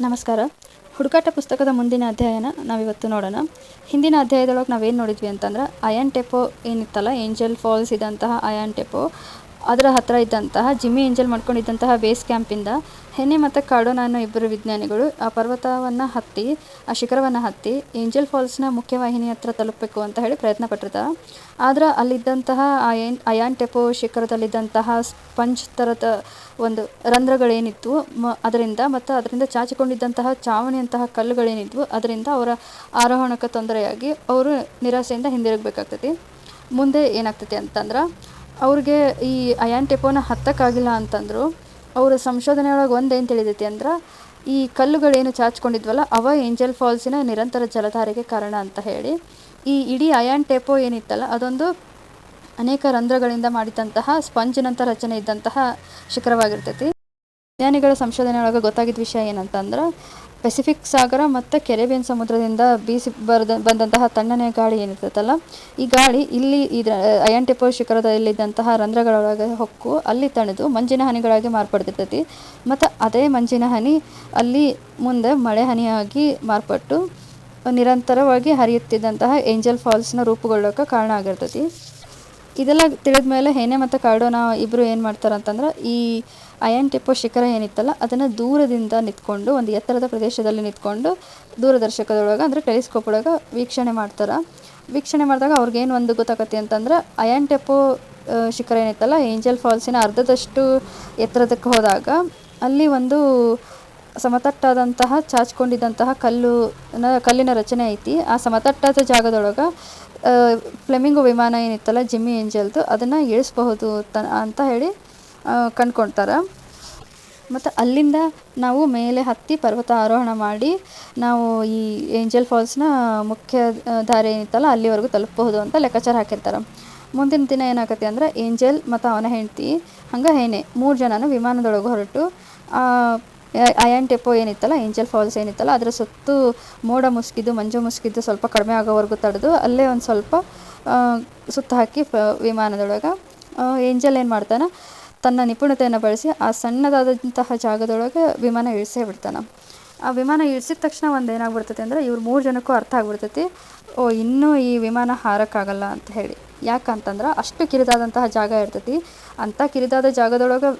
ನಮಸ್ಕಾರ. ಹುಡುಕಾಟ ಪುಸ್ತಕದ ಮುಂದಿನ ಅಧ್ಯಾಯನ ನಾವಿವತ್ತು ನೋಡೋಣ. ಹಿಂದಿನ ಅಧ್ಯಾಯದೊಳಗೆ ನಾವೇನು ನೋಡಿದ್ವಿ ಅಂತಂದ್ರೆ, ಅಯಾನ್ ಟೆಪೊ ಏನಿತ್ತಲ್ಲ, ಏಂಜಲ್ ಫಾಲ್ಸ್ ಇದ್ದಂತಹ ಅಯಾನ್ ಟೆಪೊ ಅದರ ಹತ್ತಿರ ಇದ್ದಂತಹ ಜಿಮ್ಮಿ ಏಂಜಲ್ ಮಾಡ್ಕೊಂಡಿದ್ದಂತಹ ಬೇಸ್ ಕ್ಯಾಂಪಿಂದ ಹೆನ್ನೆ ಮತ್ತು ಕಾರ್ಡೋನ ಅನ್ನೋ ಇಬ್ಬರು ವಿಜ್ಞಾನಿಗಳು ಆ ಪರ್ವತವನ್ನು ಹತ್ತಿ, ಆ ಶಿಖರವನ್ನು ಹತ್ತಿ ಏಂಜಲ್ ಫಾಲ್ಸ್ನ ಮುಖ್ಯವಾಹಿನಿ ಹತ್ರ ತಲುಪಬೇಕು ಅಂತ ಹೇಳಿ ಪ್ರಯತ್ನ ಪಟ್ಟಿರ್ತಾರೆ. ಆದ್ರೆ ಅಲ್ಲಿದ್ದಂತಹ ಅಯಾನ್ ಟೆಪೊ ಶಿಖರದಲ್ಲಿದ್ದಂತಹ ಸ್ಪಂಜ್ ಥರದ ಒಂದು ರಂಧ್ರಗಳೇನಿತ್ತು ಅದರಿಂದ ಮತ್ತು ಅದರಿಂದ ಚಾಚಿಕೊಂಡಿದ್ದಂತಹ ಚಾವಣಿಯಂತಹ ಕಲ್ಲುಗಳೇನಿದ್ವು ಅದರಿಂದ ಅವರ ಆರೋಹಣಕ್ಕೆ ತೊಂದರೆಯಾಗಿ ಅವರು ನಿರಾಸೆಯಿಂದ ಹಿಂದಿರುಗಬೇಕಾಗ್ತೈತಿ. ಮುಂದೆ ಏನಾಗ್ತೈತಿ ಅಂತಂದ್ರೆ, ಅವ್ರಿಗೆ ಈ ಅಯಾನ್ ಟೆಪೋನ ಹತ್ತಕ್ಕಾಗಿಲ್ಲ ಅಂತಂದರು. ಅವರ ಸಂಶೋಧನೆಯೊಳಗೆ ಏನು ತಿಳಿದೈತಿ ಅಂದ್ರೆ, ಈ ಕಲ್ಲುಗಳೇನು ಚಾಚ್ಕೊಂಡಿದ್ವಲ್ಲ ಅವ ಏಂಜಲ್ ಫಾಲ್ಸಿನ ನಿರಂತರ ಜಲಧಾರೆಗೆ ಕಾರಣ ಅಂತ ಹೇಳಿ. ಈ ಇಡೀ ಅಯಾನ್ ಟೆಪೊ ಏನಿತ್ತಲ್ಲ ಅದೊಂದು ಅನೇಕ ರಂಧ್ರಗಳಿಂದ ಮಾಡಿದಂತಹ ಸ್ಪಂಜಿನಂಥ ರಚನೆ ಇದ್ದಂತಹ ಶಿಖರವಾಗಿರ್ತೈತಿ. ವಿಜ್ಞಾನಿಗಳ ಸಂಶೋಧನೆಯೊಳಗೆ ಗೊತ್ತಾಗಿದ್ದ ವಿಷಯ ಏನಂತಂದ್ರೆ, ಪೆಸಿಫಿಕ್ ಸಾಗರ ಮತ್ತು ಕೆರೆಬಿಯನ್ ಸಮುದ್ರದಿಂದ ಬೀಸಿ ಬಂದಂತಹ ತಣ್ಣನೆಯ ಗಾಳಿ ಏನಿರ್ತೈತಲ್ಲ, ಈ ಗಾಳಿ ಇಲ್ಲಿ ಅಯಾನ್ ಟೆಪೊ ಶಿಖರದಲ್ಲಿದ್ದಂತಹ ರಂಧ್ರಗಳೊಳಗೆ ಹೊಕ್ಕು ಅಲ್ಲಿ ತಣಿದು ಮಂಜಿನ ಹನಿಗಳಾಗಿ ಮಾರ್ಪಡ್ತಿರ್ತೈತಿ. ಮತ್ತು ಅದೇ ಮಂಜಿನ ಹನಿ ಅಲ್ಲಿ ಮುಂದೆ ಮಳೆ ಹನಿಯಾಗಿ ಮಾರ್ಪಟ್ಟು ನಿರಂತರವಾಗಿ ಹರಿಯುತ್ತಿದ್ದಂತಹ ಏಂಜಲ್ ಫಾಲ್ಸ್ನ ರೂಪುಗೊಳ್ಳೋಕೆ ಕಾರಣ ಆಗಿರ್ತೈತಿ. ಇದೆಲ್ಲ ತಿಳಿದ ಮೇಲೆ ಹೆನೆ ಮತ್ತು ಕಾರ್ಡೋನ ಇಬ್ಬರು ಏನು ಮಾಡ್ತಾರೆ ಅಂತಂದ್ರೆ, ಈ ಅಯಾನ್ ಟೆಪೊ ಶಿಖರ ಏನಿತ್ತಲ್ಲ ಅದನ್ನು ದೂರದಿಂದ ನಿಂತ್ಕೊಂಡು, ಒಂದು ಎತ್ತರದ ಪ್ರದೇಶದಲ್ಲಿ ನಿಂತ್ಕೊಂಡು ದೂರದರ್ಶಕದೊಳಗೆ ಅಂದರೆ ಟೆಲಿಸ್ಕೋಪ್ ಒಳಗೆ ವೀಕ್ಷಣೆ ಮಾಡ್ತಾರೆ. ವೀಕ್ಷಣೆ ಮಾಡಿದಾಗ ಅವ್ರಿಗೇನು ಒಂದು ಗೊತ್ತಾಗತ್ತೆ ಅಂತಂದ್ರೆ, ಅಯಾನ್ ಟೆಪೊ ಶಿಖರ ಏನಿತ್ತಲ್ಲ ಏಂಜಲ್ ಫಾಲ್ಸಿನ ಅರ್ಧದಷ್ಟು ಎತ್ತರದಕ್ಕೆ ಹೋದಾಗ ಅಲ್ಲಿ ಒಂದು ಸಮತಟ್ಟಾದಂತಹ ಚಾಚ್ಕೊಂಡಿದ್ದಂತಹ ಕಲ್ಲಿನ ರಚನೆ ಐತಿ. ಆ ಸಮತಟ್ಟಾದ ಜಾಗದೊಳಗೆ ಫ್ಲೆಮಿಂಗೋ ವಿಮಾನ ಏನಿತ್ತಲ್ಲ ಜಿಮ್ಮಿ ಏಂಜಲ್ದು ಅದನ್ನು ಇಳಿಸಬಹುದು ಅಂತ ಹೇಳಿ ಕಂಡ್ಕೊಳ್ತಾರೆ. ಮತ್ತು ಅಲ್ಲಿಂದ ನಾವು ಮೇಲೆ ಹತ್ತಿ ಪರ್ವತ ಆರೋಹಣ ಮಾಡಿ ನಾವು ಈ ಏಂಜಲ್ ಫಾಲ್ಸ್ನ ಮುಖ್ಯ ದಾರಿ ಏನಿತ್ತಲ್ಲ ಅಲ್ಲಿವರೆಗೂ ತಲುಪಬಹುದು ಅಂತ ಲೆಕ್ಕಾಚಾರ ಹಾಕಿರ್ತಾರೆ. ಮುಂದಿನ ದಿನ ಏನಾಗತ್ತೆ ಅಂದರೆ, ಏಂಜಲ್ ಮತ್ತು ಅವನ ಹೆಂಡತಿ ಹಂಗೆ ಹೇನೆ 3 ಜನನು ವಿಮಾನದೊಳಗೆ ಹೊರಟು ಅಯಾನ್ ಟೆಪೊ ಏನಿತ್ತಲ್ಲ ಏಂಜಲ್ ಫಾಲ್ಸ್ ಏನಿತ್ತಲ್ಲ ಅದರ ಸುತ್ತು ಮೋಡ ಮುಸುಕಿದ್ದು ಮಂಜು ಮುಸುಕಿದ್ದು ಸ್ವಲ್ಪ ಕಡಿಮೆ ಆಗೋವರೆಗೂ ತಡೆದು ಅಲ್ಲೇ ಒಂದು ಸ್ವಲ್ಪ ಸುತ್ತ ಹಾಕಿ ವಿಮಾನದೊಳಗೆ ಏಂಜಲ್ ಏನು ಮಾಡ್ತಾನೆ, ತನ್ನ ನಿಪುಣತೆಯನ್ನು ಬಳಸಿ ಆ ಸಣ್ಣದಾದಂತಹ ಜಾಗದೊಳಗೆ ವಿಮಾನ ಇಳಿಸೇ ಬಿಡ್ತಾನೆ. ಆ ವಿಮಾನ ಇಳಿಸಿದ ತಕ್ಷಣ ಒಂದು ಏನಾಗ್ಬಿಡ್ತೈತಿ ಅಂದರೆ, ಇವ್ರು 3 ಜನಕ್ಕೂ ಅರ್ಥ ಆಗ್ಬಿಡ್ತೈತಿ, ಇನ್ನೂ ಈ ವಿಮಾನ ಹಾರಕ್ಕಾಗಲ್ಲ ಅಂತ ಹೇಳಿ. ಯಾಕಂತಂದ್ರೆ ಅಷ್ಟು ಕಿರಿದಾದಂತಹ ಜಾಗ ಇರ್ತೈತಿ. ಅಂಥ ಕಿರಿದಾದ ಜಾಗದೊಳಗೆ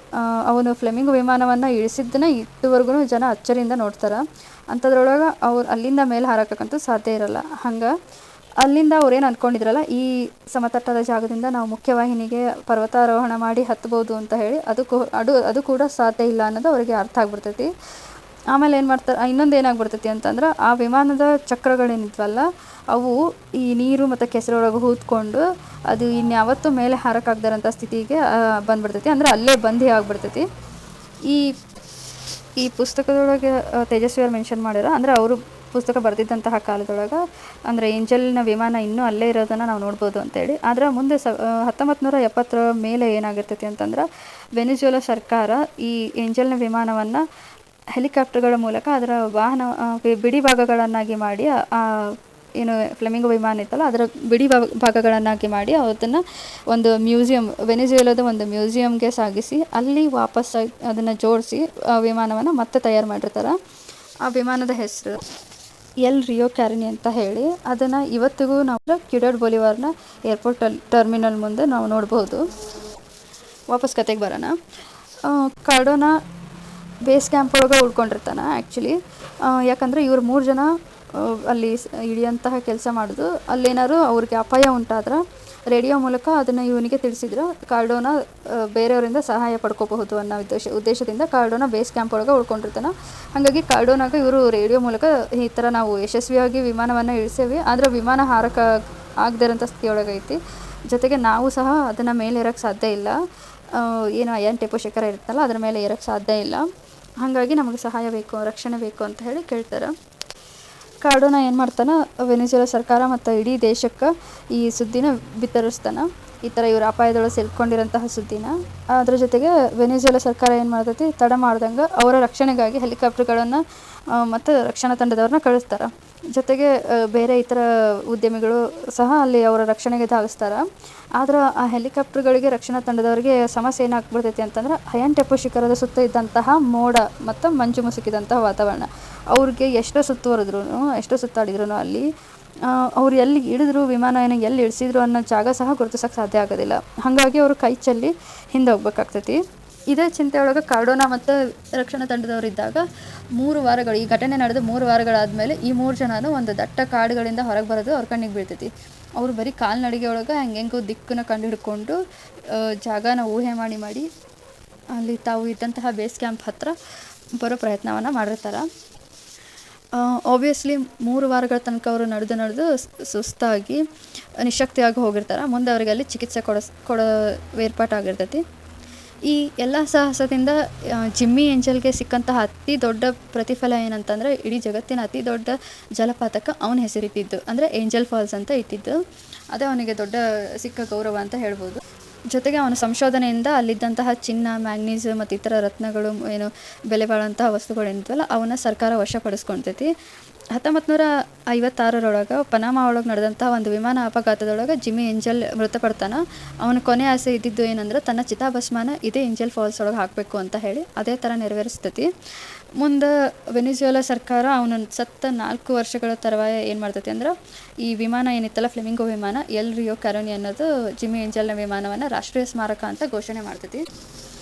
ಅವನು ಫ್ಲೆಮಿಂಗೋ ವಿಮಾನವನ್ನು ಇಳಿಸಿದ್ದನ್ನ ಇಟ್ಟುವರೆಗೂ ಜನ ಅಚ್ಚರಿಯಿಂದ ನೋಡ್ತಾರೆ. ಅಂಥದ್ರೊಳಗೆ ಅವ್ರು ಅಲ್ಲಿಂದ ಮೇಲೆ ಹಾರಕ್ಕಂತೂ ಸಾಧ್ಯ ಇರಲ್ಲ. ಹಂಗೆ ಅಲ್ಲಿಂದ ಅವ್ರೇನು ಅಂದ್ಕೊಂಡಿದ್ರಲ್ಲ, ಈ ಸಮತಟ್ಟಾದ ಜಾಗದಿಂದ ನಾವು ಮುಖ್ಯವಾಹಿನಿಗೆ ಪರ್ವತಾರೋಹಣ ಮಾಡಿ ಹತ್ಬೋದು ಅಂತ ಹೇಳಿ, ಅದು ಕೂಡ ಸಾಧ್ಯ ಇಲ್ಲ ಅನ್ನೋದು ಅವರಿಗೆ ಅರ್ಥ ಆಗ್ಬಿಡ್ತೈತಿ. ಆಮೇಲೆ ಏನು ಮಾಡ್ತಾರೆ, ಇನ್ನೊಂದು ಏನಾಗ್ಬಿಡ್ತೈತಿ ಅಂತಂದ್ರೆ, ಆ ವಿಮಾನದ ಚಕ್ರಗಳೇನಿದ್ವಲ್ಲ ಅವು ಈ ನೀರು ಮತ್ತು ಕೆಸರೊಳಗೆ ಹೂತ್ಕೊಂಡು ಅದು ಇನ್ಯಾವತ್ತೂ ಮೇಲೆ ಹಾರಕ್ಕಾಗ್ದಾರಂಥ ಸ್ಥಿತಿಗೆ ಬಂದ್ಬಿಡ್ತೈತಿ. ಅಂದರೆ ಅಲ್ಲೇ ಬಂದಿ ಆಗಿಬಿಡ್ತೈತಿ. ಈ ಪುಸ್ತಕದೊಳಗೆ ತೇಜಸ್ವಿಯವ್ರು ಮೆನ್ಷನ್ ಮಾಡ್ಯಾರ, ಅಂದರೆ ಅವರು ಪುಸ್ತಕ ಬರೆದಿದ್ದಂತಹ ಕಾಲದೊಳಗೆ ಅಂದರೆ ಏಂಜಲ್ನ ವಿಮಾನ ಇನ್ನೂ ಅಲ್ಲೇ ಇರೋದನ್ನು ನಾವು ನೋಡ್ಬೋದು ಅಂತೇಳಿ. ಆದರೆ ಮುಂದೆ 1970 ಮೇಲೆ ಏನಾಗಿರ್ತೈತಿ ಅಂತಂದ್ರೆ, ವೆನಿಜುವೆಲಾ ಸರ್ಕಾರ ಈ ಏಂಜಲ್ನ ವಿಮಾನವನ್ನು ಹೆಲಿಕಾಪ್ಟರ್ಗಳ ಮೂಲಕ ಅದರ ವಾಹನ ಬಿಡಿ ಭಾಗಗಳನ್ನಾಗಿ ಮಾಡಿ, ಏನು ಫ್ಲೆಮಿಂಗೋ ವಿಮಾನ ಇತ್ತಲ್ಲ ಅದರ ಬಿಡಿ ಭಾಗಗಳನ್ನಾಗಿ ಮಾಡಿ ಅದನ್ನು ಒಂದು ಮ್ಯೂಸಿಯಂ, ವೆನಿಜುವೆಲಾದ ಒಂದು ಮ್ಯೂಸಿಯಂಗೆ ಸಾಗಿಸಿ ಅಲ್ಲಿ ವಾಪಸ್ ಅದನ್ನು ಜೋಡಿಸಿ ವಿಮಾನವನ್ನು ಮತ್ತೆ ತಯಾರು ಮಾಡಿರ್ತಾರೆ. ಆ ವಿಮಾನದ ಹೆಸರು ಎಲ್ ರಿಯೋ ಕ್ಯಾರಿನಿ ಅಂತ ಹೇಳಿ. ಅದನ್ನು ಇವತ್ತಿಗೂ ನಾವು ಕ್ಯೂಡಾಡ್ ಬೊಲಿವಾರ್ನ ಏರ್ಪೋರ್ಟ್ ಟರ್ಮಿನಲ್ ಮುಂದೆ ನಾವು ನೋಡ್ಬೋದು. ವಾಪಸ್ ಕತೆಗೆ ಬರೋಣ. ಕಾರ್ಡೋನ ಬೇಸ್ ಕ್ಯಾಂಪ್ ಒಳಗೆ ಉಳ್ಕೊಂಡಿರ್ತಾನೆ ಆ್ಯಕ್ಚುಲಿ. ಯಾಕಂದರೆ ಇವ್ರು 3 ಜನ ಅಲ್ಲಿ ಇಳಿಯಂತಹ ಕೆಲಸ ಮಾಡೋದು. ಅಲ್ಲೇನಾದ್ರು ಅವ್ರಿಗೆ ಅಪಾಯ ಉಂಟಾದ್ರೆ ರೇಡಿಯೋ ಮೂಲಕ ಅದನ್ನು ಇವನಿಗೆ ತಿಳಿಸಿದ್ರೆ ಕಾರ್ಡೋನ ಬೇರೆಯವರಿಂದ ಸಹಾಯ ಪಡ್ಕೋಬಹುದು ಅನ್ನೋ ಉದ್ದೇಶದಿಂದ ಕಾರ್ಡೋನ ಬೇಸ್ ಕ್ಯಾಂಪ್ ಒಳಗೆ ಉಳ್ಕೊಂಡಿರ್ತಾನೆ. ಹಾಗಾಗಿ ಕಾರ್ಡೋನಾಗ ಇವರು ರೇಡಿಯೋ ಮೂಲಕ ಈ ಥರ ನಾವು ಯಶಸ್ವಿಯಾಗಿ ವಿಮಾನವನ್ನು ಇಳಿಸೇವಿ, ಆದರೆ ವಿಮಾನ ಹಾರಕ್ಕೆ ಆಗದಿರೋಂಥ ಸ್ಥಿತಿಯೊಳಗೈತಿ. ಜೊತೆಗೆ ನಾವು ಸಹ ಅದನ್ನು ಮೇಲೆ ಏರೋಕ್ಕೆ ಸಾಧ್ಯ ಇಲ್ಲ, ಏನು ಅಯಾನ್ ಟೆಪೊ ಶಿಖರ ಇರುತ್ತಲ್ಲ ಅದರ ಮೇಲೆ ಏರೋಕ್ಕೆ ಸಾಧ್ಯ ಇಲ್ಲ. ಹಾಗಾಗಿ ನಮಗೆ ಸಹಾಯ ಬೇಕು, ರಕ್ಷಣೆ ಬೇಕು ಅಂತ ಹೇಳಿ ಕೇಳ್ತಾರೆ. ಕಾರ್ಡೋನ ಏನು ಮಾಡ್ತಾನೆ, ವೆನಿಜುವೆಲಾ ಸರ್ಕಾರ ಮತ್ತು ಇಡೀ ದೇಶಕ್ಕೆ ಈ ಸುದ್ದಿನ ಬಿತ್ತರಿಸ್ತಾನೆ. ಈ ಥರ ಇವ್ರು ಅಪಾಯದೊಳಗೆ ಸಿಲ್ಕೊಂಡಿರೋಂತಹ ಸುದ್ದಿನ. ಅದ್ರ ಜೊತೆಗೆ ವೆನಿಜುವೆಲಾ ಸರ್ಕಾರ ಏನು ಮಾಡ್ತೈತಿ, ತಡ ಮಾಡ್ದಂಗೆ ಅವರ ರಕ್ಷಣೆಗಾಗಿ ಹೆಲಿಕಾಪ್ಟರ್ಗಳನ್ನು ಮತ್ತು ರಕ್ಷಣಾ ತಂಡದವ್ರನ್ನ ಕಳಿಸ್ತಾರೆ. ಜೊತೆಗೆ ಬೇರೆ ಇತರ ಉದ್ಯಮಿಗಳು ಸಹ ಅಲ್ಲಿ ಅವರ ರಕ್ಷಣೆಗೆ ಧಾವಿಸ್ತಾರೆ. ಆದ್ರೆ ಆ ಹೆಲಿಕಾಪ್ಟರ್ಗಳಿಗೆ ರಕ್ಷಣಾ ತಂಡದವರಿಗೆ ಸಮಸ್ಯೆ ಏನಾಗ್ಬಿಡ್ತೈತಿ ಅಂತಂದ್ರೆ, ಅಯಾನ್ ಟೆಪೋ ಶಿಖರದ ಸುತ್ತ ಇದ್ದಂತಹ ಮೋಡ ಮತ್ತು ಮಂಜು ಮುಸುಕಿದಂತಹ ವಾತಾವರಣ ಅವ್ರಿಗೆ ಎಷ್ಟು ಸುತ್ತುವರೆದ್ರೂ, ಎಷ್ಟು ಸುತ್ತಾಡಿದ್ರು ಅಲ್ಲಿ ಅವ್ರು ಎಲ್ಲಿ ಇಳಿದ್ರು, ವಿಮಾನನ ಎಲ್ಲಿ ಇಳಿಸಿದ್ರು ಅನ್ನೋ ಜಾಗ ಸಹ ಗುರುತಿಸೋಕ್ಕೆ ಸಾಧ್ಯ ಆಗೋದಿಲ್ಲ. ಹಾಗಾಗಿ ಅವರು ಕೈ ಚೆಲ್ಲಿ ಹಿಂದೆ ಹೋಗ್ಬೇಕಾಗ್ತೈತಿ. ಇದೇ ಚಿಂತೆ ಒಳಗೆ ಕಾರ್ಡೋನಾ ಮತ್ತು ರಕ್ಷಣಾ ತಂಡದವರಿದ್ದಾಗ 3 ವಾರಗಳು, ಈ ಘಟನೆ ನಡೆದು 3 ವಾರಗಳಾದಮೇಲೆ ಈ 3 ಜನನು ಒಂದು ದಟ್ಟ ಕಾಡುಗಳಿಂದ ಹೊರಗೆ ಬರೋದು ಅವ್ರ ಕಣ್ಣಿಗೆ ಬೀಳ್ತೈತಿ. ಅವರು ಬರೀ ಕಾಲ್ನಡಿಗೆ ಒಳಗೆ ಹೆಂಗೆಂಗೋ ದಿಕ್ಕನ್ನು ಕಂಡು ಹಿಡ್ಕೊಂಡು ಜಾಗನ ಊಹೆ ಮಾಡಿ ಅಲ್ಲಿ ತಾವು ಇದ್ದಂತಹ ಬೇಸ್ ಕ್ಯಾಂಪ್ ಹತ್ರ ಬರೋ ಪ್ರಯತ್ನವನ್ನು ಮಾಡಿರ್ತಾರೆ. ಆಬ್ವಿಯಸ್ಲಿ 3 ವಾರಗಳ ತನಕ ಅವರು ನಡೆದು ಸುಸ್ತಾಗಿ ನಿಶಕ್ತಿಯಾಗಿ ಹೋಗಿರ್ತಾರೆ. ಮುಂದೆ ಅವರಿಗೆ ಅಲ್ಲಿ ಚಿಕಿತ್ಸೆ ಕೊಡೋ ಏರ್ಪಾಟಾಗಿರ್ತೈತಿ. ಈ ಎಲ್ಲ ಸಾಹಸದಿಂದ ಜಿಮ್ಮಿ ಏಂಜಲ್ಗೆ ಸಿಕ್ಕಂತಹ ಅತಿ ದೊಡ್ಡ ಪ್ರತಿಫಲ ಏನಂತಂದರೆ, ಇಡೀ ಜಗತ್ತಿನ ಅತಿ ದೊಡ್ಡ ಜಲಪಾತಕ್ಕೆ ಅವನ ಹೆಸರಿಟ್ಟಿದ್ದು, ಅಂದರೆ ಏಂಜಲ್ ಫಾಲ್ಸ್ ಅಂತ ಇಟ್ಟಿದ್ದು. ಅದೇ ಅವನಿಗೆ ದೊಡ್ಡ ಸಿಕ್ಕ ಗೌರವ ಅಂತ ಹೇಳ್ಬೋದು. ಜೊತೆಗೆ ಅವನ ಸಂಶೋಧನೆಯಿಂದ ಅಲ್ಲಿದ್ದಂತಹ ಚಿನ್ನ, ಮ್ಯಾಂಗ್ನೀಸ್ ಮತ್ತು ಇತರ ರತ್ನಗಳು, ಏನು ಬೆಲೆ ಬಾಳುವಂತಹ ವಸ್ತುಗಳೇನಿದ್ವಲ್ಲ ಅವನ್ನ ಸರ್ಕಾರ ವಶಪಡಿಸ್ಕೊಳ್ತೈತಿ. 1956 ಪನಾಮಾ ಒಳಗೆ ನಡೆದಂತಹ ಒಂದು ವಿಮಾನ ಅಪಘಾತದೊಳಗೆ ಜಿಮ್ಮಿ ಏಂಜಲ್ ಮೃತಪಡ್ತಾನೆ. ಅವನ ಕೊನೆ ಆಸೆ ಇದ್ದಿದ್ದು ಏನಂದ್ರೆ, ತನ್ನ ಚಿತಾಭಸ್ಮನ ಇದೇ ಏಂಜಲ್ ಫಾಲ್ಸ್ ಒಳಗೆ ಹಾಕಬೇಕು ಅಂತ ಹೇಳಿ ಅದೇ ಥರ ನೆರವೇರಿಸ್ತೈತಿ. ಮುಂದೆ ವೆನಿಜುವೆಲಾ ಸರ್ಕಾರ ಅವನ ಸತ್ತ 4 ವರ್ಷಗಳ ತರುವಾಯ ಏನು ಮಾಡ್ತೈತಿ ಅಂದ್ರೆ, ಈ ವಿಮಾನ ಏನಿತ್ತಲ್ಲ, ಫ್ಲೆಮಿಂಗೋ ವಿಮಾನ, ಎಲ್ ರಿಯೋ ಕ್ಯಾರೋನಿ ಅನ್ನೋದು ಜಿಮ್ಮಿ ಏಂಜಲ್ನ ವಿಮಾನವನ್ನು ರಾಷ್ಟ್ರೀಯ ಸ್ಮಾರಕ ಅಂತ ಘೋಷಣೆ ಮಾಡ್ತೈತಿ.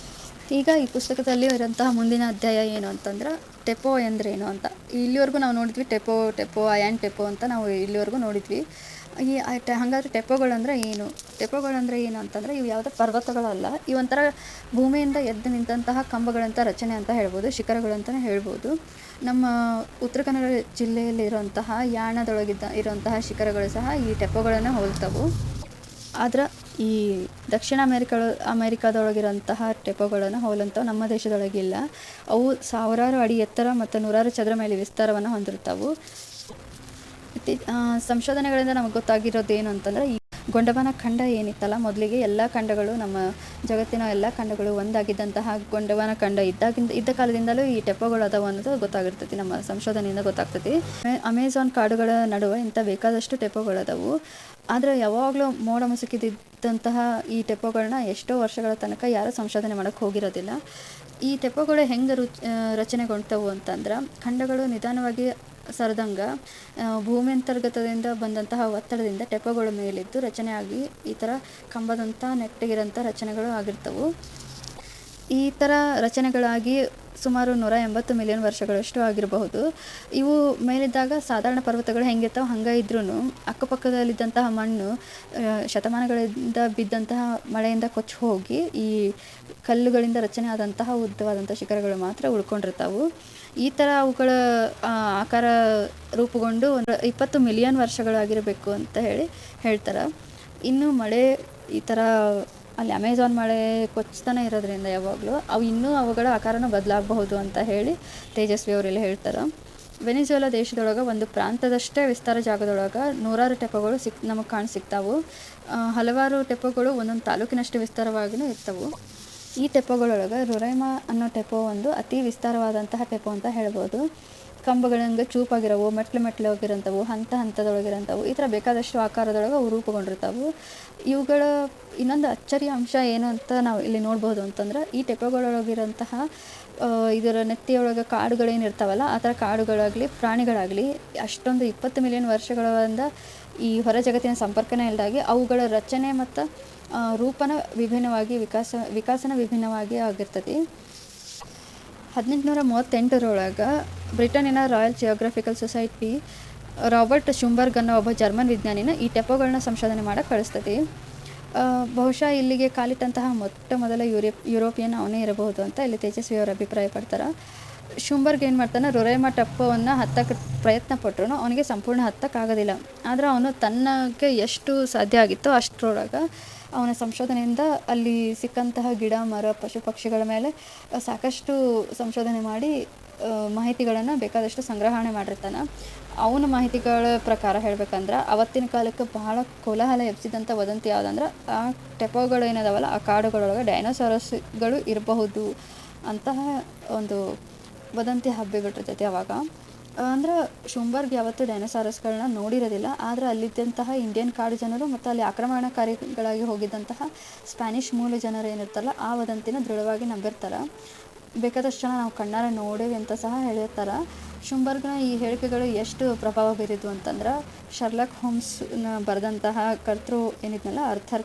ಈಗ ಈ ಪುಸ್ತಕದಲ್ಲಿ ಇರೋಂತಹ ಮುಂದಿನ ಅಧ್ಯಾಯ ಏನು ಅಂತಂದ್ರೆ, ಟೆಪೋ ಎಂದ್ರೇನು ಅಂತ. ಇಲ್ಲಿವರೆಗೂ ನಾವು ನೋಡಿದ್ವಿ ಟೆಪೋ ಅಯಾನ್ ಟೆಪೋ ಅಂತ ನಾವು ಇಲ್ಲಿವರೆಗೂ ನೋಡಿದ್ವಿ. ಹಾಗಾದರೆ ಟೆಪೋಗಳಂದ್ರೆ ಏನು ಅಂತಂದರೆ, ಇವು ಯಾವುದೇ ಪರ್ವತಗಳಲ್ಲ. ಇವೊಂಥರ ಭೂಮಿಯಿಂದ ಎದ್ದು ನಿಂತಹ ಕಂಬಗಳಂಥ ರಚನೆ ಅಂತ ಹೇಳ್ಬೋದು, ಶಿಖರಗಳಂತಲೇ ಹೇಳ್ಬೋದು. ನಮ್ಮ ಉತ್ತರ ಕನ್ನಡ ಜಿಲ್ಲೆಯಲ್ಲಿ ಇರುವಂತಹ ಇರುವಂತಹ ಶಿಖರಗಳು ಸಹ ಈ ಟೆಪೋಗಳನ್ನು ಹೋಲ್ತವು. ಆದ್ರೆ ಈ ದಕ್ಷಿಣ ಅಮೇರಿಕಾದೊಳಗಿರೋಂತಹ ಟೆಪೋಗಳನ್ನು ಹೋಲಂಥವು ನಮ್ಮ ದೇಶದೊಳಗಿಲ್ಲ. ಅವು ಸಾವಿರಾರು ಅಡಿ ಎತ್ತರ ಮತ್ತು 100 ಚದರ ಮೈಲಿ ವಿಸ್ತಾರವನ್ನು ಹೊಂದಿರ್ತಾವೆ. ಸಂಶೋಧನೆಗಳಿಂದ ನಮಗೆ ಗೊತ್ತಾಗಿರೋದು ಏನು ಅಂತಂದರೆ, ಈ ಗೊಂಡವಾನ ಖಂಡ ಏನಿತ್ತಲ್ಲ, ಮೊದಲಿಗೆ ಎಲ್ಲ ಖಂಡಗಳು, ನಮ್ಮ ಜಗತ್ತಿನ ಎಲ್ಲ ಖಂಡಗಳು ಒಂದಾಗಿದ್ದಂತಹ ಗೊಂಡವಾನ ಖಂಡ ಇದ್ದ ಕಾಲದಿಂದಲೂ ಈ ಟೆಪೋಗಳು ಅದಾವ ಅನ್ನೋದು ಗೊತ್ತಾಗಿರ್ತೈತಿ. ನಮ್ಮ ಸಂಶೋಧನೆಯಿಂದ ಗೊತ್ತಾಗ್ತೈತಿ. ಅಮೆಜಾನ್ ಕಾಡುಗಳ ನಡುವೆ ಇಂಥ ಬೇಕಾದಷ್ಟು ಟೆಪೋಗಳದಾವು. ಆದರೆ ಯಾವಾಗಲೂ ಮೋಡ ಮುಸುಕಿದ್ದಂತಹ ಈ ಟೆಪೋಗಳನ್ನ ಎಷ್ಟೋ ವರ್ಷಗಳ ತನಕ ಯಾರೂ ಸಂಶೋಧನೆ ಮಾಡೋಕ್ಕೆ ಹೋಗಿರೋದಿಲ್ಲ. ಈ ಟೆಪೋಗಳು ಹೆಂಗೆ ರಚನೆಗೊಂಡವು ಅಂತಂದ್ರೆ, ಖಂಡಗಳು ನಿಧಾನವಾಗಿ ಸರಿದಂಗೆ ಭೂಮ್ಯಂತರ್ಗತದಿಂದ ಬಂದಂತಹ ಒತ್ತಡದಿಂದ ಟೆಪೋಗಳ ಮೇಲಿದ್ದು ರಚನೆಯಾಗಿ ಈ ಥರ ಕಂಬದಂಥ ನೆಟ್ಟಗಿರೋಂಥ ರಚನೆಗಳು ಆಗಿರ್ತವೆ. ಈ ಥರ ರಚನೆಗಳಾಗಿ ಸುಮಾರು 180 ಮಿಲಿಯನ್ ವರ್ಷಗಳಷ್ಟು ಆಗಿರಬಹುದು. ಇವು ಮೇಲಿದ್ದಾಗ ಸಾಧಾರಣ ಪರ್ವತಗಳು ಹೆಂಗಿರ್ತಾವೆ ಹಂಗೆ ಇದ್ರೂ ಅಕ್ಕಪಕ್ಕದಲ್ಲಿದ್ದಂತಹ ಮಣ್ಣು ಶತಮಾನಗಳಿಂದ ಬಿದ್ದಂತಹ ಮಳೆಯಿಂದ ಕೊಚ್ಚಿ ಹೋಗಿ ಈ ಕಲ್ಲುಗಳಿಂದ ರಚನೆ ಆದಂತಹ ಉದ್ದವಾದಂಥ ಶಿಖರಗಳು ಮಾತ್ರ ಉಳ್ಕೊಂಡಿರ್ತಾವೆ. ಈ ಥರ ಅವುಗಳ ಆಕಾರ ರೂಪುಗೊಂಡು 20 ಮಿಲಿಯನ್ ವರ್ಷಗಳಾಗಿರಬೇಕು ಅಂತ ಹೇಳ್ತಾರೆ. ಇನ್ನು ಮಳೆ ಈ ಥರ ಅಲ್ಲಿ ಅಮೆಜಾನ್ ಮಳೆ ಕೊಚ್ತಾನೆ ಇರೋದ್ರಿಂದ ಯಾವಾಗಲೂ ಅವುಗಳ ಆಕಾರನೂ ಬದಲಾಗಬಹುದು ಅಂತ ಹೇಳಿ ತೇಜಸ್ವಿ ಅವರೆಲ್ಲ ಹೇಳ್ತಾರೆ. ವೆನಿಜುವೆಲಾ ದೇಶದೊಳಗೆ ಒಂದು ಪ್ರಾಂತದಷ್ಟೇ ವಿಸ್ತಾರ ಜಾಗದೊಳಗೆ 100 ಟೆಪೋಗಳು ನಮಗೆ ಕಾಣಸಿಗ್ತಾವೆ. ಹಲವಾರು ಟೆಪೋಗಳು ಒಂದೊಂದು ತಾಲೂಕಿನಷ್ಟು ವಿಸ್ತಾರವಾಗಿಯೂ ಇರ್ತವೆ. ಈ ಟೆಪೋಗಳೊಳಗೆ ರೊರೈಮಾ ಅನ್ನೋ ಟೆಪೋ ಒಂದು ಅತಿ ವಿಸ್ತಾರವಾದಂತಹ ಟೆಪೋ ಅಂತ ಹೇಳ್ಬೋದು. ಕಂಬಗಳಂಗೆ ಚೂಪಾಗಿರೋವು, ಮೆಟ್ಲು ಹಂತದೊಳಗಿರೋಂಥವು, ಈ ಥರ ಬೇಕಾದಷ್ಟು ಆಕಾರದೊಳಗೆ ಅವು ರೂಪುಗೊಂಡಿರ್ತಾವೆ. ಇವುಗಳ ಇನ್ನೊಂದು ಅಚ್ಚರಿಯ ಅಂಶ ಏನು ಅಂತ ನಾವು ಇಲ್ಲಿ ನೋಡ್ಬೋದು ಅಂತಂದ್ರೆ, ಈ ಟೆಪೋಗಳೊಳಗಿರೋಂತಹ ಇದರ ನೆತ್ತಿಯೊಳಗೆ ಕಾಡುಗಳೇನಿರ್ತಾವಲ್ಲ, ಆ ಥರ ಕಾಡುಗಳಾಗಲಿ ಪ್ರಾಣಿಗಳಾಗಲಿ ಅಷ್ಟೊಂದು 20 ಮಿಲಿಯನ್ ವರ್ಷಗಳಿಂದ ಈ ಹೊರ ಜಗತ್ತಿನ ಸಂಪರ್ಕನೇ ಇಲ್ಲದಾಗಿ ಅವುಗಳ ರಚನೆ ಮತ್ತು ರೂಪನ ವಿಭಿನ್ನವಾಗಿ ವಿಕಾಸನ ವಿಭಿನ್ನವಾಗಿ ಆಗಿರ್ತದೆ. 1838 ಬ್ರಿಟನ್ನಿನ ರಾಯಲ್ ಜಿಯೋಗ್ರಫಿಕಲ್ ಸೊಸೈಟಿ ರಾಬರ್ಟ್ ಶುಂಬರ್ಗ್ ಅನ್ನೋ ಒಬ್ಬ ಜರ್ಮನ್ ವಿಜ್ಞಾನಿನ ಈ ಟೆಪೋಗಳನ್ನ ಸಂಶೋಧನೆ ಮಾಡೋಕ್ಕೆ ಕಳಿಸ್ತದೆ. ಬಹುಶಃ ಇಲ್ಲಿಗೆ ಕಾಲಿಟ್ಟಂತಹ ಮೊಟ್ಟ ಮೊದಲ ಯುರೋಪಿಯನ್ ಅವನೇ ಇರಬಹುದು ಅಂತ ಇಲ್ಲಿ ತೇಜಸ್ವಿ ಅವರು ಅಭಿಪ್ರಾಯ ಪಡ್ತಾರೆ. ಶುಂಬರ್ಗ್ ಏನು ಮಾಡ್ತಾನೆ, ರೊರೈಮಾ ಟೆಪೋವನ್ನು ಹತ್ತಕ್ಕೆ ಪ್ರಯತ್ನ ಪಟ್ಟರು ಅವನಿಗೆ ಸಂಪೂರ್ಣ ಹತ್ತಕ್ಕಾಗೋದಿಲ್ಲ. ಆದರೆ ಅವನು ತನ್ನಗೆ ಎಷ್ಟು ಸಾಧ್ಯ ಆಗಿತ್ತೋ ಅಷ್ಟರೊಳಗೆ ಅವನ ಸಂಶೋಧನೆಯಿಂದ ಅಲ್ಲಿ ಸಿಕ್ಕಂತಹ ಗಿಡ ಮರ ಪಶು ಪಕ್ಷಿಗಳ ಮೇಲೆ ಸಾಕಷ್ಟು ಸಂಶೋಧನೆ ಮಾಡಿ ಮಾಹಿತಿಗಳನ್ನು ಬೇಕಾದಷ್ಟು ಸಂಗ್ರಹಣೆ ಮಾಡಿರ್ತಾನೆ. ಅವನ ಮಾಹಿತಿಗಳ ಪ್ರಕಾರ ಹೇಳ್ಬೇಕಂದ್ರೆ ಅವತ್ತಿನ ಕಾಲಕ್ಕೆ ಬಹಳ ಕೋಲಾಹಲ ಎಬ್ಸಿದಂಥ ವದಂತಿ ಯಾವುದಂದ್ರೆ ಆ ಟೆಪೋಗಳು ಏನದಾವಲ್ಲ ಆ ಕಾಡುಗಳೊಳಗೆ ಡೈನೋಸಾರಸ್ಗಳು ಇರಬಹುದು ಅಂತಹ ಒಂದು ವದಂತಿ ಹಬ್ಬಿಬಿಟ್ಟಿರ್ತೈತಿ ಅವಾಗ. ಅಂದ್ರೆ ಶುಂಬರ್ಗ್ ಯಾವತ್ತೂ ಡೈನೋಸಾರಸ್ಗಳನ್ನ ನೋಡಿರೋದಿಲ್ಲ. ಆದರೆ ಅಲ್ಲಿದ್ದಂತಹ ಇಂಡಿಯನ್ ಕಾಡು ಜನರು ಮತ್ತು ಅಲ್ಲಿ ಆಕ್ರಮಣಕಾರಿಗಳಾಗಿ ಹೋಗಿದ್ದಂತಹ ಸ್ಪ್ಯಾನಿಷ್ ಮೂಲ ಜನರು ಏನಿರ್ತಾರಲ್ಲ ಆ ವದಂತಿನ ದೃಢವಾಗಿ ನಂಬಿರ್ತಾರೆ. ಬೇಕಾದಷ್ಟು ಜನ ನಾವು ಕಣ್ಣಾರೆ ನೋಡೇವಿ ಅಂತ ಸಹ ಹೇಳಿರ್ತಾರೆ. ಶುಂಬರ್ಗ್ನ ಈ ಹೇಳಿಕೆಗಳು ಎಷ್ಟು ಪ್ರಭಾವ ಬೀರಿದ್ವು ಅಂತಂದ್ರೆ ಶರ್ಲಾಕ್ ಹೋಮ್ಸ್ನ ಬರೆದಂತಹ ಕರ್ತೃ ಏನಿದ್ನಲ್ಲ ಆರ್ಥರ್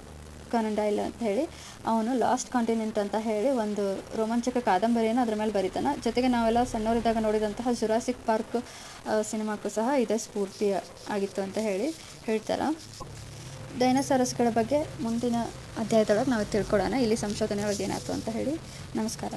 ಕನನ್ ಡಾಯ್ಲ್ ಅಂತ ಹೇಳಿ ಅವನು ಲಾಸ್ಟ್ ಕಾಂಟಿನೆಂಟ್ ಅಂತ ಹೇಳಿ ಒಂದು ರೋಮಾಂಚಕ ಕಾದಂಬರಿಯನ್ನು ಅದ್ರ ಮೇಲೆ ಬರೀತಾನೆ. ಜೊತೆಗೆ ನಾವೆಲ್ಲ ಸಣ್ಣವರಿದ್ದಾಗ ನೋಡಿದಂತಹ ಜುರಾಸಿಕ್ ಪಾರ್ಕ್ ಸಿನಿಮಾಕ್ಕೂ ಸಹ ಇದೇ ಸ್ಫೂರ್ತಿ ಆಗಿತ್ತು ಅಂತ ಹೇಳಿ ಹೇಳ್ತಾರೆ. ಡೈನೋಸಾರಸ್ಗಳ ಬಗ್ಗೆ ಮುಂದಿನ ಅಧ್ಯಾಯದೊಳಗೆ ನಾವು ತಿಳ್ಕೊಳ್ಳೋಣ. ಇಲ್ಲಿ ಸಂಶೋಧನೆ ಒಳಗೆ ಏನಾಯ್ತು ಅಂತ ಹೇಳಿ. ನಮಸ್ಕಾರ.